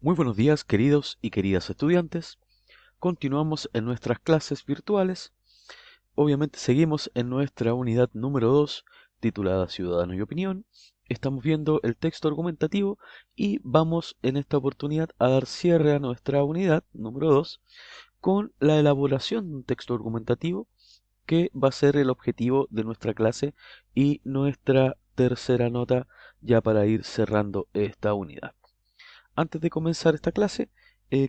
Muy buenos días, queridos y queridas estudiantes. Continuamos en nuestras clases virtuales. Obviamente seguimos en nuestra unidad número 2, titulada Ciudadano y Opinión. Estamos viendo el texto argumentativo y vamos en esta oportunidad a dar cierre a nuestra unidad número 2 con la elaboración de un texto argumentativo que va a ser el objetivo de nuestra clase y nuestra tercera nota ya para ir cerrando esta unidad. Antes de comenzar esta clase,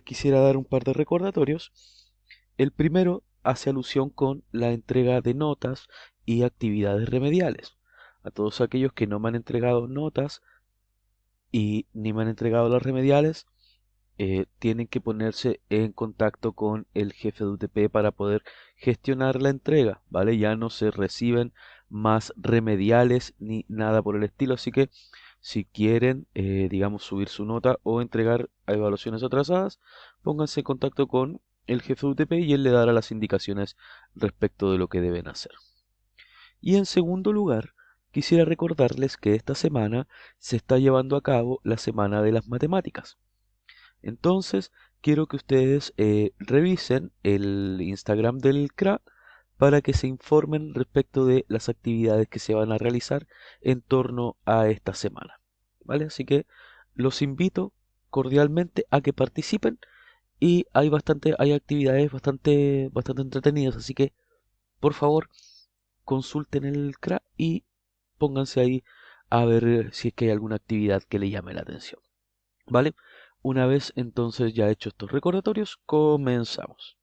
quisiera dar un par de recordatorios. El primero hace alusión con la entrega de notas y actividades remediales. A todos aquellos que no me han entregado notas y ni me han entregado las remediales, tienen que ponerse en contacto con el jefe de UTP para poder gestionar la entrega, ¿vale? Ya no se reciben más remediales ni nada por el estilo, así que si quieren, digamos, subir su nota o entregar a evaluaciones atrasadas, pónganse en contacto con el jefe de UTP y él le dará las indicaciones respecto de lo que deben hacer. Y en segundo lugar, quisiera recordarles que esta semana se está llevando a cabo la Semana de las Matemáticas. Entonces, quiero que ustedes revisen el Instagram del CRA para que se informen respecto de las actividades que se van a realizar en torno a esta semana. ¿Vale? Así que los invito cordialmente a que participen y hay actividades bastante entretenidas, así que por favor consulten el CRA y pónganse ahí a ver si es que hay alguna actividad que les llame la atención. ¿Vale? Una vez entonces ya hecho estos recordatorios, comenzamos.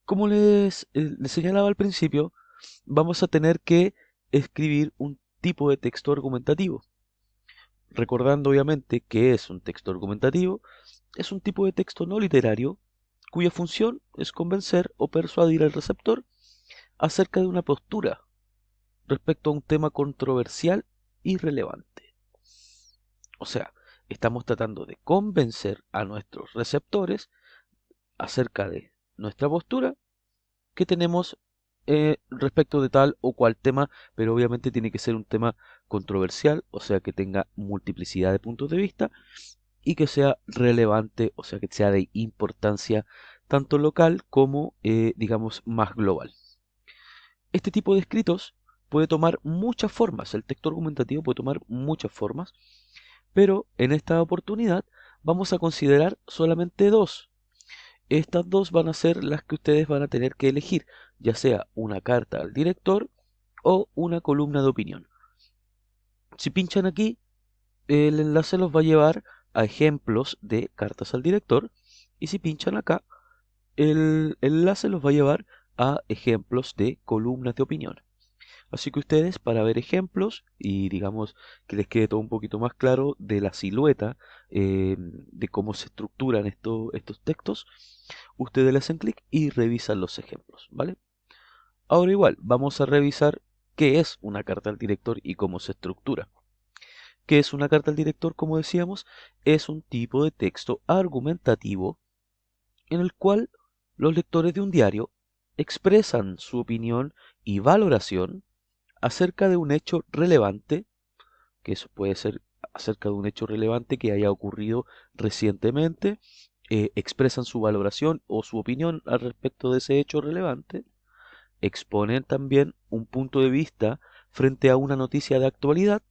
Como les señalaba al principio, vamos a tener que escribir un tipo de texto argumentativo. Recordando obviamente que es un texto argumentativo, es un tipo de texto no literario cuya función es convencer o persuadir al receptor acerca de una postura respecto a un tema controversial y relevante. O sea, estamos tratando de convencer a nuestros receptores acerca de nuestra postura que tenemos respecto de tal o cual tema, pero obviamente tiene que ser un tema controversial, o sea, que tenga multiplicidad de puntos de vista y que sea relevante, o sea, que sea de importancia tanto local como, digamos, más global. Este tipo de escritos puede tomar muchas formas, el texto argumentativo puede tomar muchas formas, pero en esta oportunidad vamos a considerar solamente dos. Estas dos van a ser las que ustedes van a tener que elegir, ya sea una carta al director o una columna de opinión. Si pinchan aquí, el enlace los va a llevar a ejemplos de cartas al director y si pinchan acá, el enlace los va a llevar a ejemplos de columnas de opinión. Así que ustedes, para ver ejemplos y digamos que les quede todo un poquito más claro de la silueta, de cómo se estructuran estos textos, ustedes le hacen clic y revisan los ejemplos, ¿vale? Ahora igual, vamos a revisar qué es una carta al director y cómo se estructura. ¿Qué es una carta al director? Como decíamos, es un tipo de texto argumentativo en el cual los lectores de un diario expresan su opinión y valoración acerca de un hecho relevante, que eso puede ser acerca de un hecho relevante que haya ocurrido recientemente, expresan su valoración o su opinión al respecto de ese hecho relevante, exponen también un punto de vista frente a una noticia de actualidad,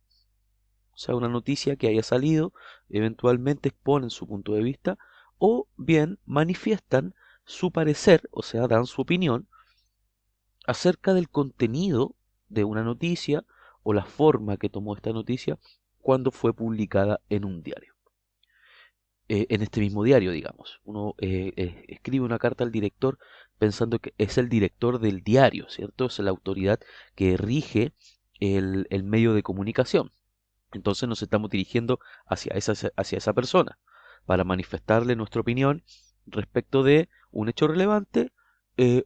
o sea, una noticia que haya salido, eventualmente exponen su punto de vista, o bien manifiestan su parecer, o sea, dan su opinión acerca del contenido de una noticia o la forma que tomó esta noticia cuando fue publicada en un diario. En este mismo diario, digamos. Uno escribe una carta al director pensando que es el director del diario, ¿cierto? Es la autoridad que rige el medio de comunicación. Entonces nos estamos dirigiendo hacia esa persona para manifestarle nuestra opinión respecto de un hecho relevante,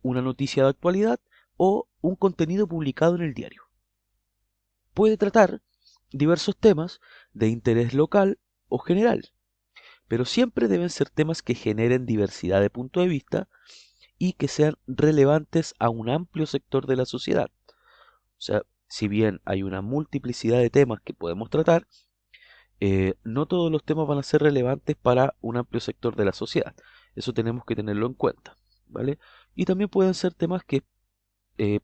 una noticia de actualidad o un contenido publicado en el diario. Puede tratar diversos temas de interés local o general, pero siempre deben ser temas que generen diversidad de punto de vista y que sean relevantes a un amplio sector de la sociedad. O sea, si bien hay una multiplicidad de temas que podemos tratar, no todos los temas van a ser relevantes para un amplio sector de la sociedad. Eso tenemos que tenerlo en cuenta, ¿vale? Y también pueden ser temas que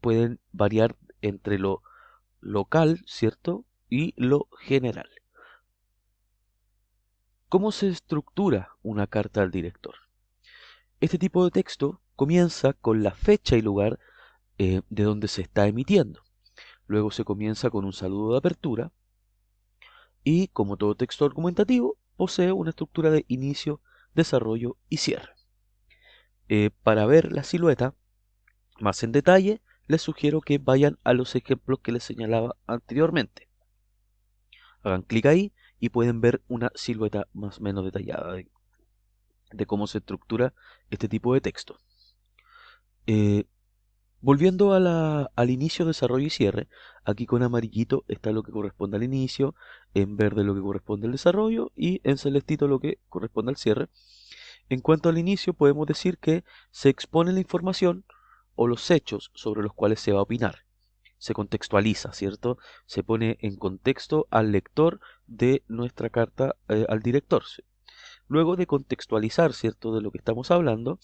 pueden variar entre lo local, ¿cierto? Y lo general. ¿Cómo se estructura una carta al director? Este tipo de texto comienza con la fecha y lugar de donde se está emitiendo. Luego se comienza con un saludo de apertura y, como todo texto argumentativo, posee una estructura de inicio, desarrollo y cierre. Para ver la silueta más en detalle, les sugiero que vayan a los ejemplos que les señalaba anteriormente. Hagan clic ahí y pueden ver una silueta más o menos detallada de cómo se estructura este tipo de texto. Eh, Volviendo al inicio, desarrollo y cierre, aquí con amarillito está lo que corresponde al inicio, en verde lo que corresponde al desarrollo y en celestito lo que corresponde al cierre. En cuanto al inicio, podemos decir que se expone la información o los hechos sobre los cuales se va a opinar. Se contextualiza, ¿cierto? Se pone en contexto al lector de nuestra carta al director. Luego de contextualizar, ¿cierto?, de lo que estamos hablando,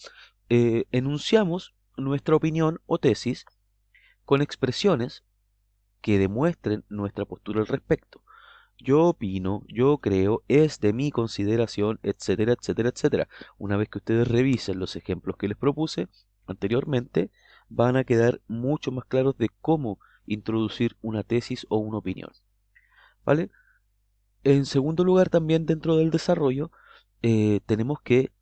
enunciamos nuestra opinión o tesis con expresiones que demuestren nuestra postura al respecto. Yo opino, yo creo, es de mi consideración, etcétera, etcétera, etcétera. Una vez que ustedes revisen los ejemplos que les propuse anteriormente, van a quedar mucho más claros de cómo introducir una tesis o una opinión. ¿Vale? En segundo lugar, también dentro del desarrollo, tenemos que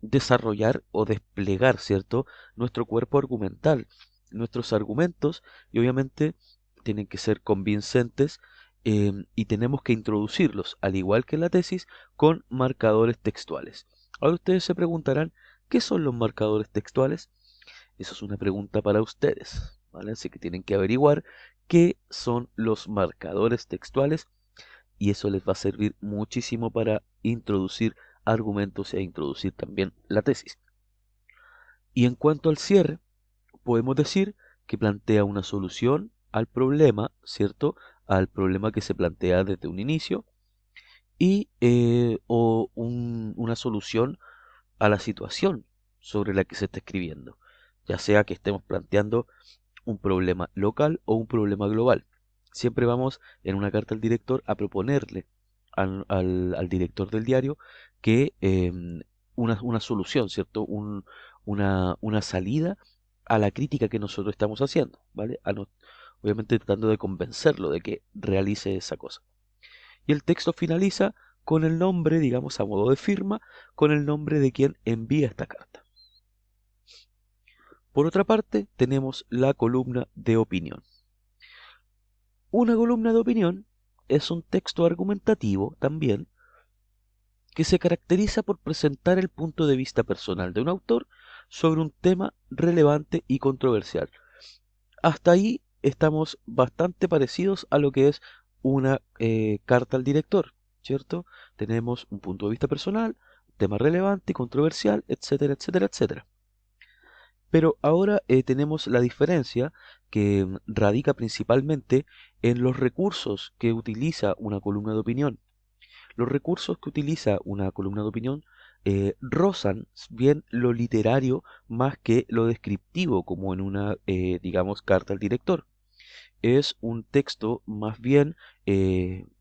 desarrollar o desplegar, ¿cierto?, nuestro cuerpo argumental, nuestros argumentos, y obviamente tienen que ser convincentes y tenemos que introducirlos, al igual que en la tesis, con marcadores textuales. Ahora ustedes se preguntarán, ¿qué son los marcadores textuales? Eso es una pregunta para ustedes, ¿vale? Así que tienen que averiguar qué son los marcadores textuales y eso les va a servir muchísimo para introducir argumentos e introducir también la tesis. Y en cuanto al cierre, podemos decir que plantea una solución al problema, ¿cierto? Al problema que se plantea desde un inicio y una solución a la situación sobre la que se está escribiendo, ya sea que estemos planteando un problema local o un problema global. Siempre vamos en una carta al director a proponerle al director del diario que una solución, ¿cierto? Una salida a la crítica que nosotros estamos haciendo, ¿vale? Obviamente tratando de convencerlo de que realice esa cosa. Y el texto finaliza con el nombre, digamos, a modo de firma, con el nombre de quien envía esta carta. Por otra parte, tenemos la columna de opinión. Una columna de opinión es un texto argumentativo también que se caracteriza por presentar el punto de vista personal de un autor sobre un tema relevante y controversial. Hasta ahí estamos bastante parecidos a lo que es una carta al director, ¿cierto? Tenemos un punto de vista personal, tema relevante y controversial, etcétera, etcétera, etcétera. Pero ahora tenemos la diferencia que radica principalmente en los recursos que utiliza una columna de opinión. Los recursos que utiliza una columna de opinión rozan bien lo literario más que lo descriptivo, como en una, digamos, carta al director. Es un texto más bien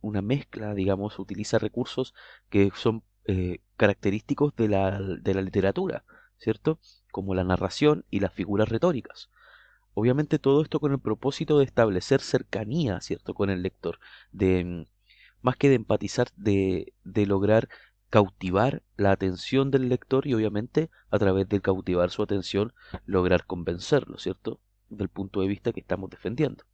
una mezcla, digamos, utiliza recursos que son característicos de la literatura, ¿cierto? Como la narración y las figuras retóricas. Obviamente todo esto con el propósito de establecer cercanía, ¿cierto?, con el lector, más que de empatizar, de lograr cautivar la atención del lector y obviamente a través de cautivar su atención lograr convencerlo, ¿cierto?, del punto de vista que estamos defendiendo.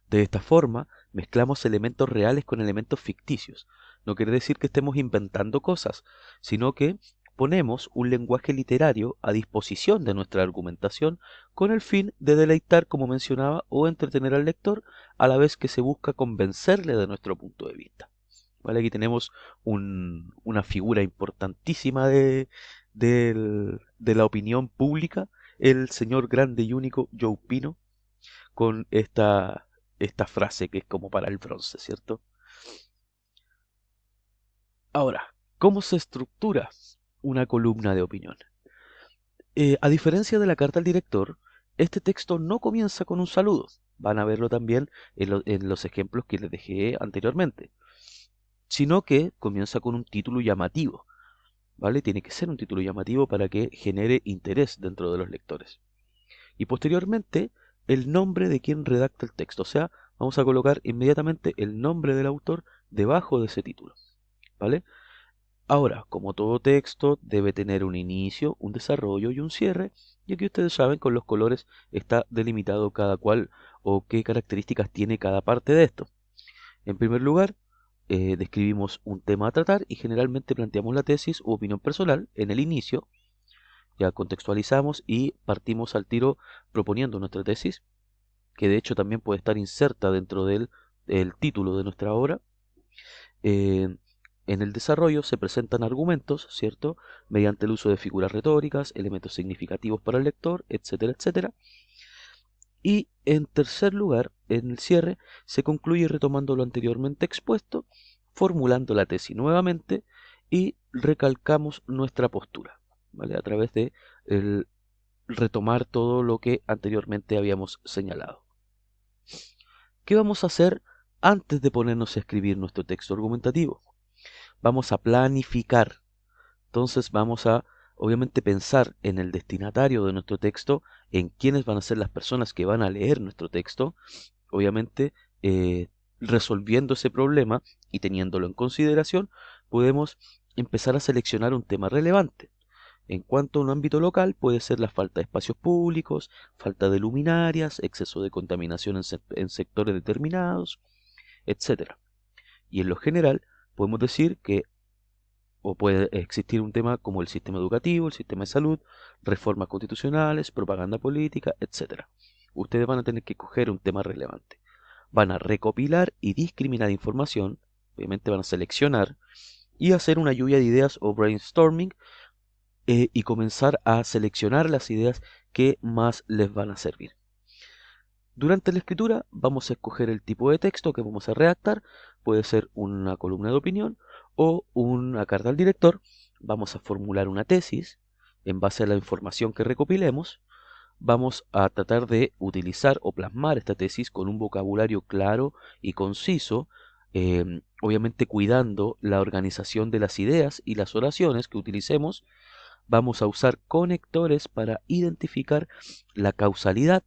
De esta forma, mezclamos elementos reales con elementos ficticios. No quiere decir que estemos inventando cosas, sino que ponemos un lenguaje literario a disposición de nuestra argumentación con el fin de deleitar, como mencionaba, o entretener al lector, a la vez que se busca convencerle de nuestro punto de vista. ¿Vale? Aquí tenemos una figura importantísima de la opinión pública, el señor grande y único Joe Pino, con esta frase que es como para el bronce, ¿cierto? Ahora, ¿cómo se estructura una columna de opinión? A diferencia de la carta al director, este texto no comienza con un saludo. Van a verlo también en los ejemplos que les dejé anteriormente, sino que comienza con un título llamativo, ¿vale? Tiene que ser un título llamativo para que genere interés dentro de los lectores. Y posteriormente, el nombre de quien redacta el texto. O sea, vamos a colocar inmediatamente el nombre del autor debajo de ese título, ¿vale? Ahora, como todo texto, debe tener un inicio, un desarrollo y un cierre, y aquí ustedes saben con los colores está delimitado cada cual o qué características tiene cada parte de esto. En primer lugar, describimos un tema a tratar y generalmente planteamos la tesis u opinión personal en el inicio, ya contextualizamos y partimos al tiro proponiendo nuestra tesis, que de hecho también puede estar inserta dentro del título de nuestra obra. Eh, en el desarrollo se presentan argumentos, ¿cierto? Mediante el uso de figuras retóricas, elementos significativos para el lector, etcétera, etcétera. Y en tercer lugar, en el cierre, se concluye retomando lo anteriormente expuesto, formulando la tesis nuevamente y recalcamos nuestra postura, ¿vale? A través de el retomar todo lo que anteriormente habíamos señalado. ¿Qué vamos a hacer antes de ponernos a escribir nuestro texto argumentativo? Vamos a planificar. Entonces vamos a, obviamente, pensar en el destinatario de nuestro texto, en quiénes van a ser las personas que van a leer nuestro texto, obviamente resolviendo ese problema y teniéndolo en consideración, podemos empezar a seleccionar un tema relevante. En cuanto a un ámbito local, puede ser la falta de espacios públicos, falta de luminarias, exceso de contaminación en sectores determinados, etcétera. Y en lo general, podemos decir que o puede existir un tema como el sistema educativo, el sistema de salud, reformas constitucionales, propaganda política, etcétera. Ustedes van a tener que coger un tema relevante. Van a recopilar y discriminar información, obviamente van a seleccionar y hacer una lluvia de ideas o brainstorming y comenzar a seleccionar las ideas que más les van a servir. Durante la escritura vamos a escoger el tipo de texto que vamos a redactar, puede ser una columna de opinión o una carta al director. Vamos a formular una tesis en base a la información que recopilemos. Vamos a tratar de utilizar o plasmar esta tesis con un vocabulario claro y conciso, obviamente cuidando la organización de las ideas y las oraciones que utilicemos. Vamos a usar conectores para identificar la causalidad,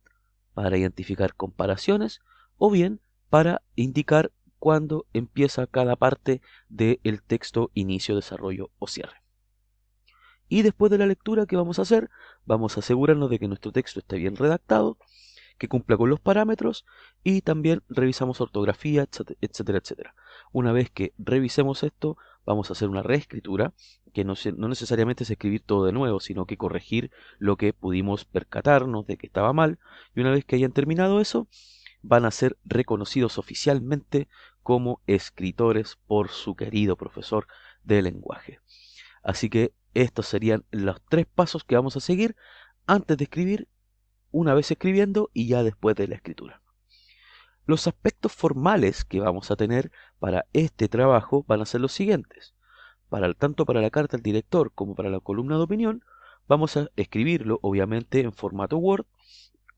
para identificar comparaciones o bien para indicar cuándo empieza cada parte del texto, inicio, desarrollo o cierre. Y después de la lectura, ¿qué vamos a hacer? Vamos a asegurarnos de que nuestro texto esté bien redactado, que cumpla con los parámetros y también revisamos ortografía, etcétera, etcétera. Una vez que revisemos esto, vamos a hacer una reescritura, que no necesariamente es escribir todo de nuevo, sino que corregir lo que pudimos percatarnos de que estaba mal. Y una vez que hayan terminado eso, van a ser reconocidos oficialmente como escritores por su querido profesor de lenguaje. Así que estos serían los 3 pasos que vamos a seguir antes de escribir, una vez escribiendo y ya después de la escritura. Los aspectos formales que vamos a tener para este trabajo van a ser los siguientes. Tanto para la carta al director como para la columna de opinión, vamos a escribirlo obviamente en formato Word,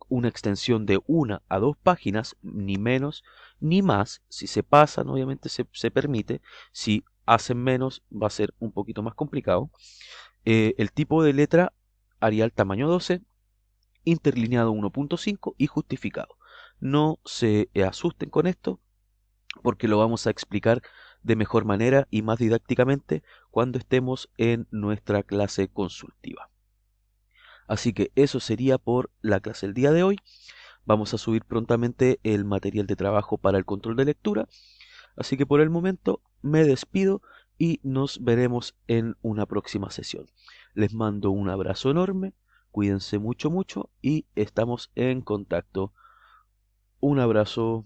una extensión de 1 a 2 páginas, ni menos ni más. Si se pasan, obviamente se permite. Si hacen menos, va a ser un poquito más complicado. El tipo de letra Arial tamaño 12, interlineado 1.5 y justificado. No se asusten con esto porque lo vamos a explicar de mejor manera y más didácticamente cuando estemos en nuestra clase consultiva. Así que eso sería por la clase del día de hoy. Vamos a subir prontamente el material de trabajo para el control de lectura. Así que por el momento me despido y nos veremos en una próxima sesión. Les mando un abrazo enorme, cuídense mucho, mucho y estamos en contacto. Un abrazo.